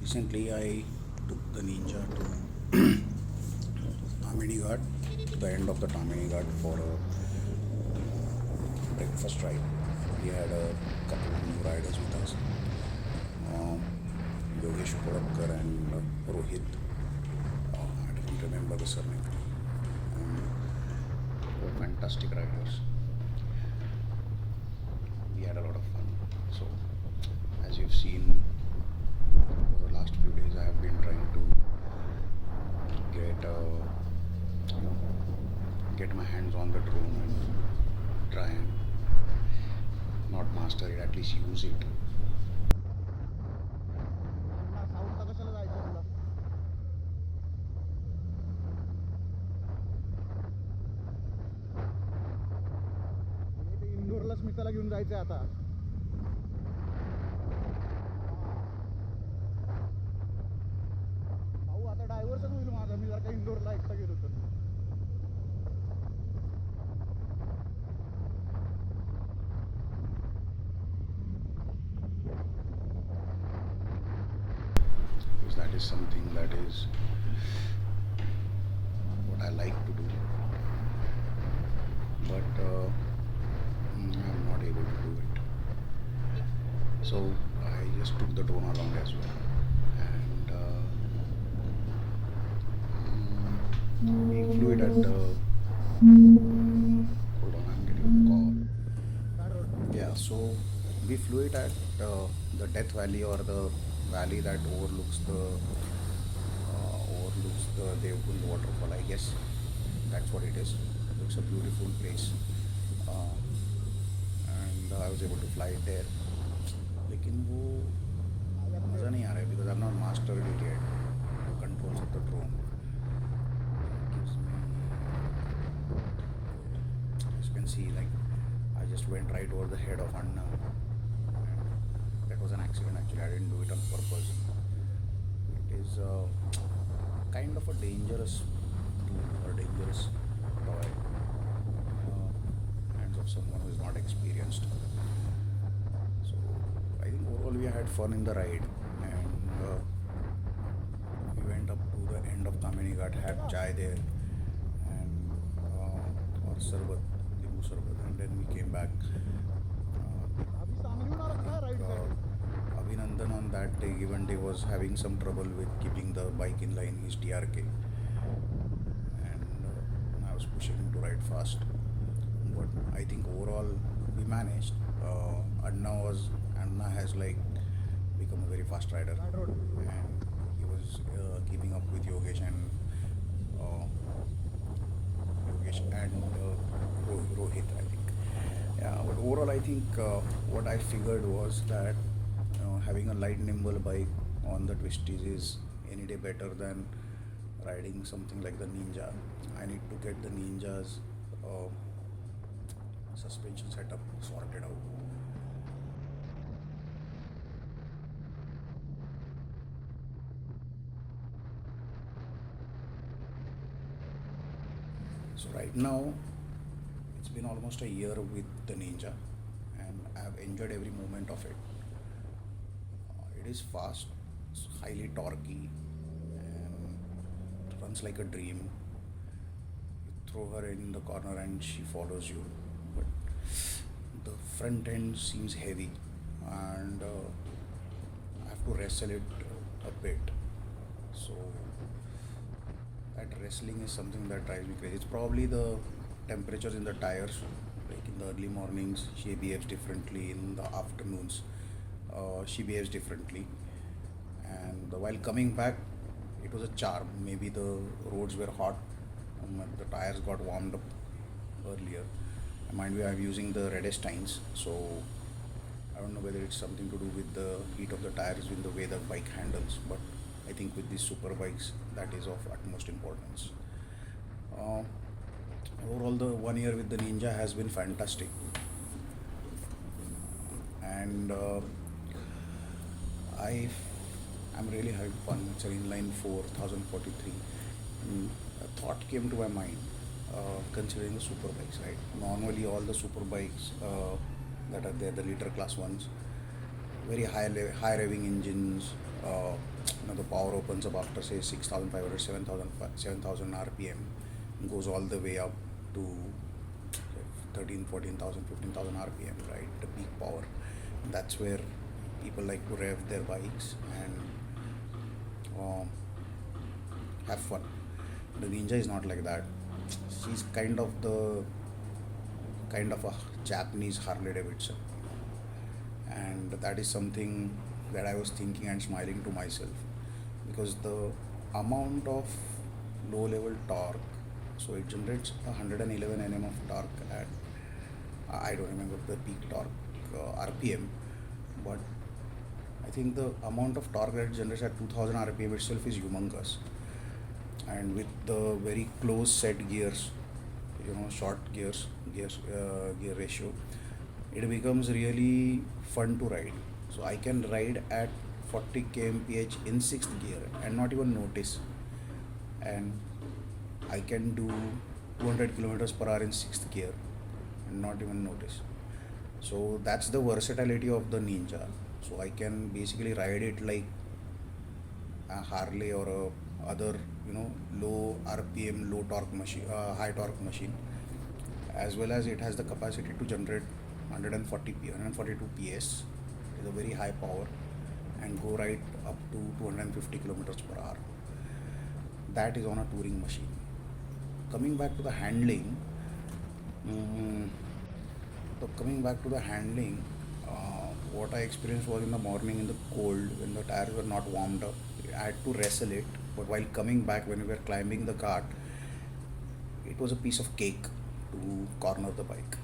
Recently, I took the Ninja to Tamhinighat, to the end of the Tamhinighat for a breakfast ride. We had a couple of new riders with us, um, Yogesh and Rohit. I don't remember the surname. They were fantastic riders. We had a lot of fun. So, as you've seen over the last few days, I have been trying to get my hands on the drone and try and not master it, at least use it. इंदोरला स्मिताला घेऊन जायचं आता. भाऊ आता डायव्हर्सच होईल माझा, मी जर का इंदोरला एकटा गेलो तर. Because that is something that is what I like to do, but I'm not able to do it. So I just took the drone along as well, and we flew it at hold on, I'm getting a call. Yeah, so we flew it at the Death Valley, or the valley that overlooks the Devkgund waterfall. I guess that's what it is. It's a beautiful place, and I was able to fly it there. लेकिन वो मज़ा नहीं आ रहा है because I've not mastered it yet. The controls of the drone gives me, as you can see, like I just went right over the head of Anna. That was an accident actually. I didn't do it on purpose. It is kind of a dangerous tool or dangerous toy, hands of someone who is not experienced. So I think overall we had fun in the ride, and we went up to the end of Tamhinighat, had chai there, and or sarbat, limbu sarbat, and then we came back. Abhinandan on that day, given day, was having some trouble with keeping the bike in line, his TRK, and I was pushing him to ride fast. But I think overall we managed. Anna has like become a very fast rider, and he was keeping up with Yogesh and Rohit, I think. Yeah, but overall I think what I figured was that having a light nimble bike on the twisties is any day better than riding something like the Ninja. I need to get the Ninja's suspension setup sorted out. So right now it's been almost a year with the Ninja, and I've enjoyed every moment of it. It is fast, it's highly torquey, and runs like a dream. You throw her in the corner and she follows you, but the front end seems heavy, and I have to wrestle it a bit. So that wrestling is something that drives me crazy. It's probably the temperatures in the tires. Like in the early mornings, she behaves differently. In the afternoons, she behaves differently. And while coming back, it was a charm. Maybe the roads were hot, the tires got warmed up earlier. Mind you, I'm using the Redesteins, so I don't know whether it's something to do with the heat of the tires in the way the bike handles, but I think with these super bikes, that is of utmost importance. Overall, the 1 year with the Ninja has been fantastic, and I'm really having fun. It's an inline 4043. A thought came to my mind, considering the super bikes, right? Normally, all the super bikes that are there, the liter class ones, very high revving engines, the power opens up after say 6,500, 7,000 RPM, goes all the way up to 13, 14,000, 15,000 RPM, right? The peak power. That's where people like to rev their bikes and have fun. The Ninja is not like that. She's kind of a Japanese Harley Davidson, and that is something that I was thinking and smiling to myself, because the amount of low level torque, so it generates 111 Nm of torque at, I don't remember the peak torque RPM, but I think the amount of torque that it generates at 2000 RPM itself is humongous. And with the very close set gears, short gear ratio, it becomes really fun to ride. So I can ride at 40 kmph in 6th gear and not even notice, and I can do 200 kilometers per hour in 6th gear and not even notice. So that's the versatility of the Ninja. So I can basically ride it like a Harley or a other low RPM, low torque machine, high torque machine, as well as it has the capacity to generate 142 PS, is a very high power, and go right up to 250 kilometers per hour. That is on a touring machine. Coming back to the handling, what I experienced was in the morning in the cold when the tires were not warmed up. I had to wrestle it, but while coming back when we were climbing the ghat, it was a piece of cake to corner the bike.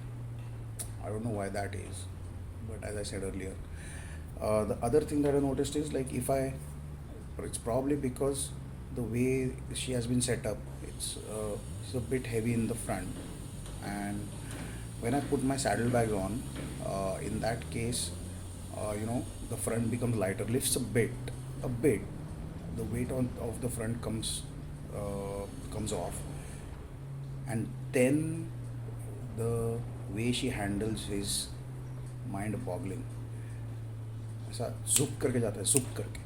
I don't know why that is, but as I said earlier, the other thing that I noticed is like it's probably because the way she has been set up, it's a bit heavy in the front, and when I put my saddlebags on, in that case, the front becomes lighter, lifts a bit. The weight of the front comes off, and then the way she handles is mind-boggling. ऐसा zup करके जाता है, zup करके.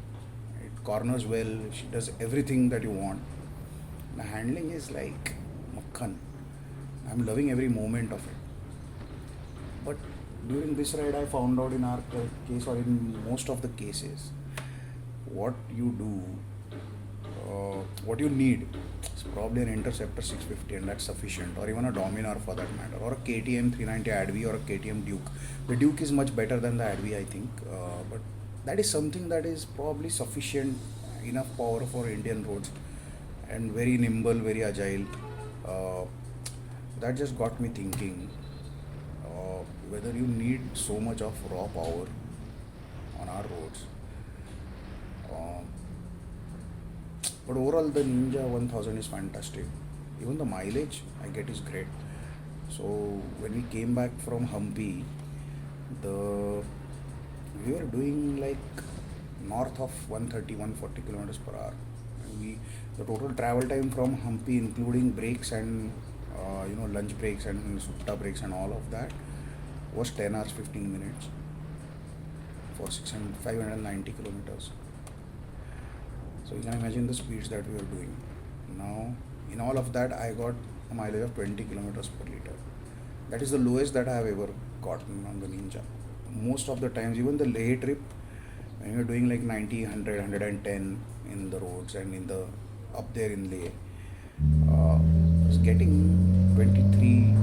It corners well. She does everything that you want. The handling is like makhan. I'm loving every moment of it. But during this ride, I found out in our case, or in most of the cases, what you need is probably an Interceptor 650, and that's sufficient, or even a Dominar for that matter, or a KTM 390 Adv, or a KTM Duke. The Duke is much better than the Adv, I think, but that is something that is probably sufficient enough power for Indian roads, and very nimble, very agile. That just got me thinking whether you need so much of raw power on our roads. But overall, the Ninja 1000 is fantastic. Even the mileage I get is great. So when we came back from Hampi, we were doing like north of 130-140 kilometers per hour. And the total travel time from Hampi, including breaks and lunch breaks and sutta breaks and all of that, was 10 hours 15 minutes for 590 kilometers. So you can imagine the speeds that we were doing. Now, in all of that, I got a mileage of 20 kilometers per liter. That is the lowest that I have ever gotten on the Ninja. Most of the times, even the Leh trip, when you're doing like 90, 100, 110 in the roads and up there in Leh, I was getting 23,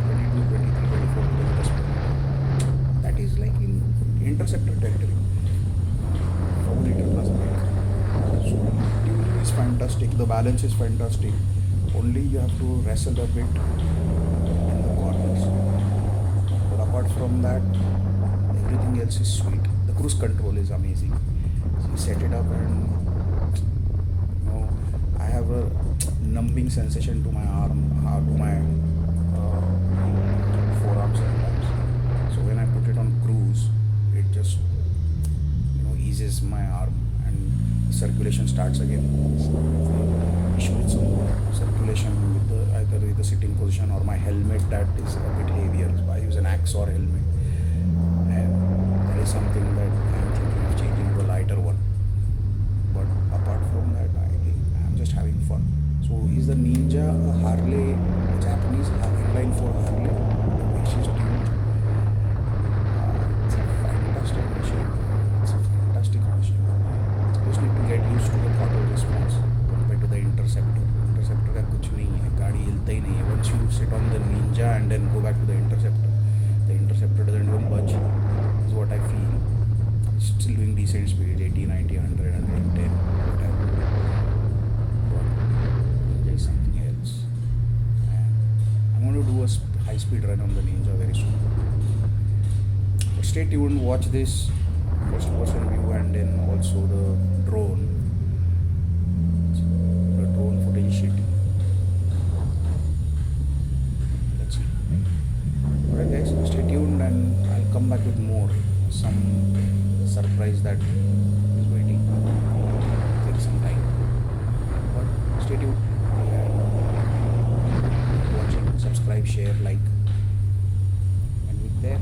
24 kilometers per liter. That is like in Interceptor territory. 4 liter plus brake. So tuning is fantastic, the balance is fantastic. Only you have to wrestle a bit in the corners. But apart from that, everything else is sweet. The cruise control is amazing. So you set it up and I have a numbing sensation to my arm, to my forearms sometimes. So when I put it on cruise, it just eases my arm and circulation starts again. Issue with some circulation with either with the sitting position or my helmet that is a bit heavier. So I use an Axor helmet, and that is something that I am thinking of changing to a lighter one. So is the Ninja a Harley, a Japanese inline for Harley? The way she's tuned. It's a fantastic machine. It's a fantastic machine. Just need to get used to the throttle response compared to the Interceptor. Interceptor का कुछ नहीं है, गाड़ी हिलता ही नहीं है. Once you sit on the Ninja and then go back to the Interceptor doesn't even budge. Is what I feel. It's still doing decent speed, 80, 90, 100, 110, whatever. But Ninja is something else. And I'm going to do a high-speed run on the Ninja very soon. But stay tuned, watch this first-person view and then also the drone. The drone footage shit. Let's see. Alright guys, stay tuned and I'll come back with more. Some surprise that is waiting. Take some time. But stay tuned. Watching, subscribe, share, like. And with that,